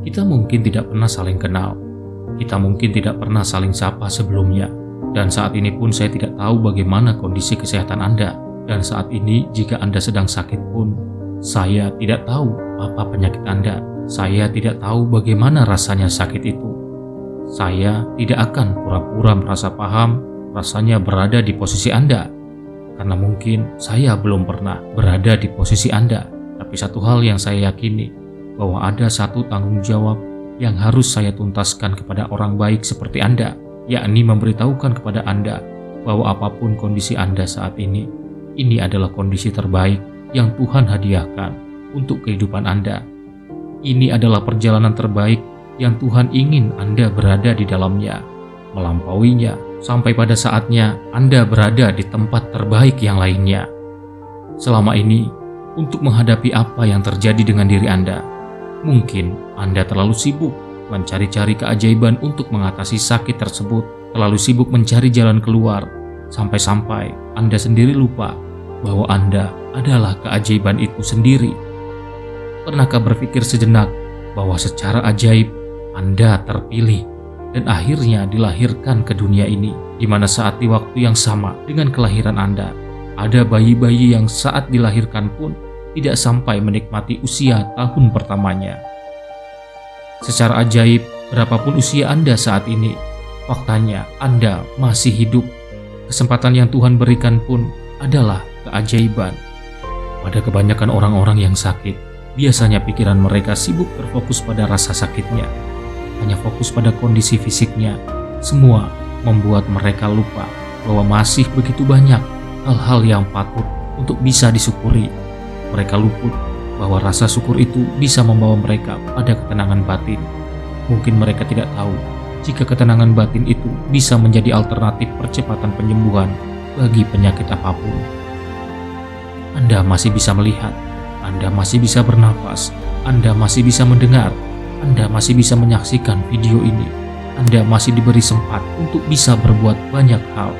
Kita mungkin tidak pernah saling kenal. Kita mungkin tidak pernah saling sapa sebelumnya. Dan saat ini pun saya tidak tahu bagaimana kondisi kesehatan Anda. Dan saat ini jika Anda sedang sakit pun, saya tidak tahu apa penyakit Anda. Saya tidak tahu bagaimana rasanya sakit itu. Saya tidak akan pura-pura merasa paham rasanya berada di posisi Anda. Karena mungkin saya belum pernah berada di posisi Anda. Tapi satu hal yang saya yakini, bahwa ada satu tanggung jawab yang harus saya tuntaskan kepada orang baik seperti Anda, yakni memberitahukan kepada Anda bahwa apapun kondisi Anda saat ini adalah kondisi terbaik yang Tuhan hadiahkan untuk kehidupan Anda. Ini adalah perjalanan terbaik yang Tuhan ingin Anda berada di dalamnya, melampauinya, sampai pada saatnya Anda berada di tempat terbaik yang lainnya. Selama ini, untuk menghadapi apa yang terjadi dengan diri Anda, mungkin Anda terlalu sibuk mencari-cari keajaiban untuk mengatasi sakit tersebut, terlalu sibuk mencari jalan keluar, sampai-sampai Anda sendiri lupa bahwa Anda adalah keajaiban itu sendiri. Pernahkah berpikir sejenak bahwa secara ajaib Anda terpilih dan akhirnya dilahirkan ke dunia ini, di mana saat di waktu yang sama dengan kelahiran Anda, ada bayi-bayi yang saat dilahirkan pun tidak sampai menikmati usia tahun pertamanya. Secara ajaib, berapapun usia Anda saat ini, faktanya Anda masih hidup. Kesempatan yang Tuhan berikan pun adalah keajaiban. Pada kebanyakan orang-orang yang sakit, biasanya pikiran mereka sibuk terfokus pada rasa sakitnya, hanya fokus pada kondisi fisiknya. Semua membuat mereka lupa bahwa masih begitu banyak hal-hal yang patut untuk bisa disyukuri. Mereka luput bahwa rasa syukur itu bisa membawa mereka pada ketenangan batin. Mungkin mereka tidak tahu jika ketenangan batin itu bisa menjadi alternatif percepatan penyembuhan bagi penyakit apapun. Anda masih bisa melihat, Anda masih bisa bernapas, Anda masih bisa mendengar, Anda masih bisa menyaksikan video ini. Anda masih diberi sempat untuk bisa berbuat banyak hal.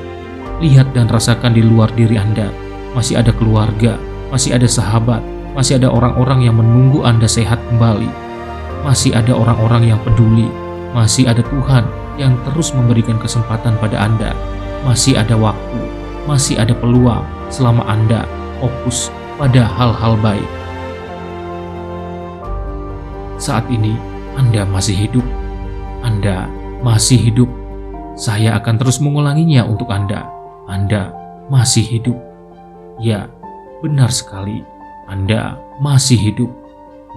Lihat dan rasakan di luar diri Anda, masih ada keluarga, masih ada sahabat, masih ada orang-orang yang menunggu Anda sehat kembali. Masih ada orang-orang yang peduli, masih ada Tuhan yang terus memberikan kesempatan pada Anda. Masih ada waktu, masih ada peluang selama Anda fokus pada hal-hal baik. Saat ini Anda masih hidup. Anda masih hidup. Saya akan terus mengulanginya untuk Anda. Anda masih hidup. Ya, benar sekali. Anda masih hidup.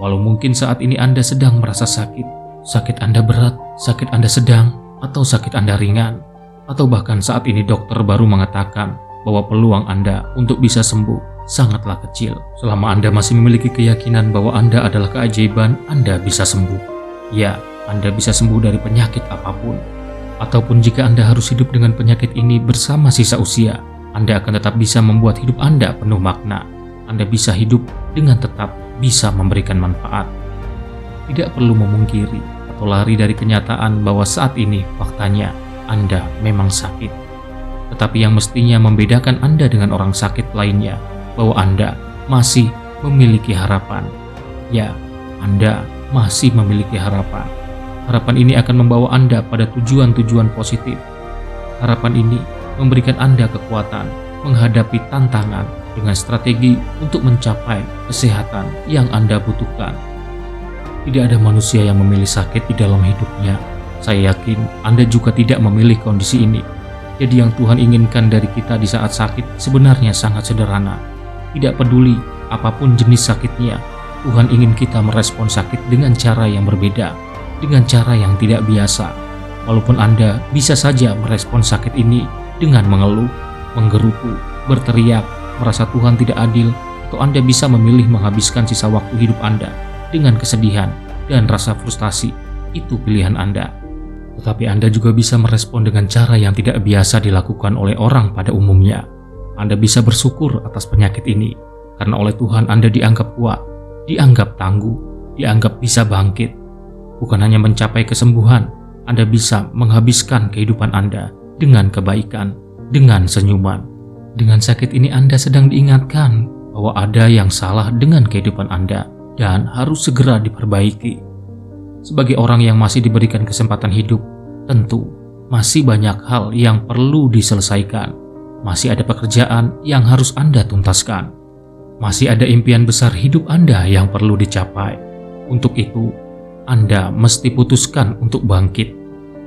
Walau mungkin saat ini Anda sedang merasa sakit. Sakit Anda berat, sakit Anda sedang, atau sakit Anda ringan. Atau bahkan saat ini dokter baru mengatakan bahwa peluang Anda untuk bisa sembuh sangatlah kecil. Selama Anda masih memiliki keyakinan bahwa Anda adalah keajaiban, Anda bisa sembuh. Ya, Anda bisa sembuh dari penyakit apapun. Ataupun jika Anda harus hidup dengan penyakit ini bersama sisa usia, Anda akan tetap bisa membuat hidup Anda penuh makna. Anda bisa hidup dengan tetap bisa memberikan manfaat. Tidak perlu memungkiri atau lari dari kenyataan bahwa saat ini faktanya Anda memang sakit. Tetapi yang mestinya membedakan Anda dengan orang sakit lainnya, bahwa Anda masih memiliki harapan. Ya, Anda masih memiliki harapan. Harapan ini akan membawa Anda pada tujuan-tujuan positif. Harapan ini memberikan Anda kekuatan menghadapi tantangan dengan strategi untuk mencapai kesehatan yang Anda butuhkan. Tidak ada manusia yang memilih sakit di dalam hidupnya. Saya yakin Anda juga tidak memilih kondisi ini. Jadi yang Tuhan inginkan dari kita di saat sakit sebenarnya sangat sederhana. Tidak peduli apapun jenis sakitnya, Tuhan ingin kita merespon sakit dengan cara yang berbeda, dengan cara yang tidak biasa. Walaupun Anda bisa saja merespon sakit ini dengan mengeluh, menggerutu, berteriak, merasa Tuhan tidak adil, atau Anda bisa memilih menghabiskan sisa waktu hidup Anda dengan kesedihan dan rasa frustasi. Itu pilihan Anda. Tetapi Anda juga bisa merespon dengan cara yang tidak biasa dilakukan oleh orang pada umumnya. Anda bisa bersyukur atas penyakit ini, karena oleh Tuhan Anda dianggap kuat, dianggap tangguh, dianggap bisa bangkit. Bukan hanya mencapai kesembuhan, Anda bisa menghabiskan kehidupan Anda dengan kebaikan, dengan senyuman. Dengan sakit ini Anda sedang diingatkan bahwa ada yang salah dengan kehidupan Anda dan harus segera diperbaiki. Sebagai orang yang masih diberikan kesempatan hidup, tentu masih banyak hal yang perlu diselesaikan. Masih ada pekerjaan yang harus Anda tuntaskan. Masih ada impian besar hidup Anda yang perlu dicapai. Untuk itu, Anda mesti putuskan untuk bangkit.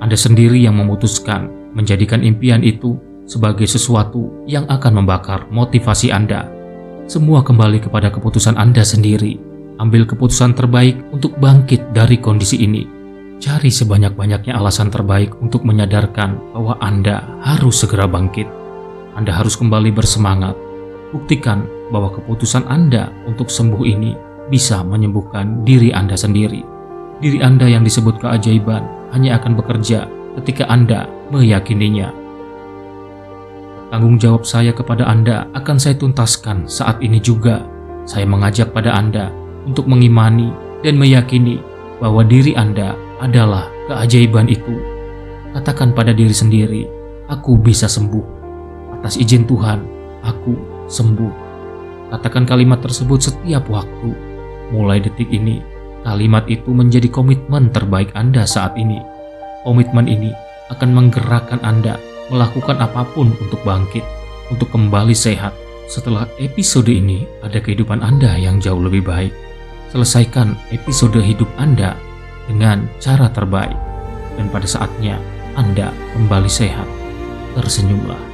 Anda sendiri yang memutuskan menjadikan impian itu sebagai sesuatu yang akan membakar motivasi Anda. Semua kembali kepada keputusan Anda sendiri. Ambil keputusan terbaik untuk bangkit dari kondisi ini. Cari sebanyak-banyaknya alasan terbaik untuk menyadarkan bahwa Anda harus segera bangkit. Anda harus kembali bersemangat. Buktikan bahwa keputusan Anda untuk sembuh ini bisa menyembuhkan diri Anda sendiri. Diri Anda yang disebut keajaiban hanya akan bekerja ketika Anda meyakininya. Tanggung jawab saya kepada Anda akan saya tuntaskan saat ini juga. Saya mengajak pada Anda untuk mengimani dan meyakini bahwa diri Anda adalah keajaiban itu. Katakan pada diri sendiri, aku bisa sembuh. Atas izin Tuhan, aku sembuh. Katakan kalimat tersebut setiap waktu. Mulai detik ini, kalimat itu menjadi komitmen terbaik Anda saat ini. Komitmen ini akan menggerakkan Anda melakukan apapun untuk bangkit, untuk kembali sehat. Setelah episode ini, ada kehidupan Anda yang jauh lebih baik. Selesaikan episode hidup Anda dengan cara terbaik. Dan pada saatnya Anda kembali sehat. Tersenyumlah.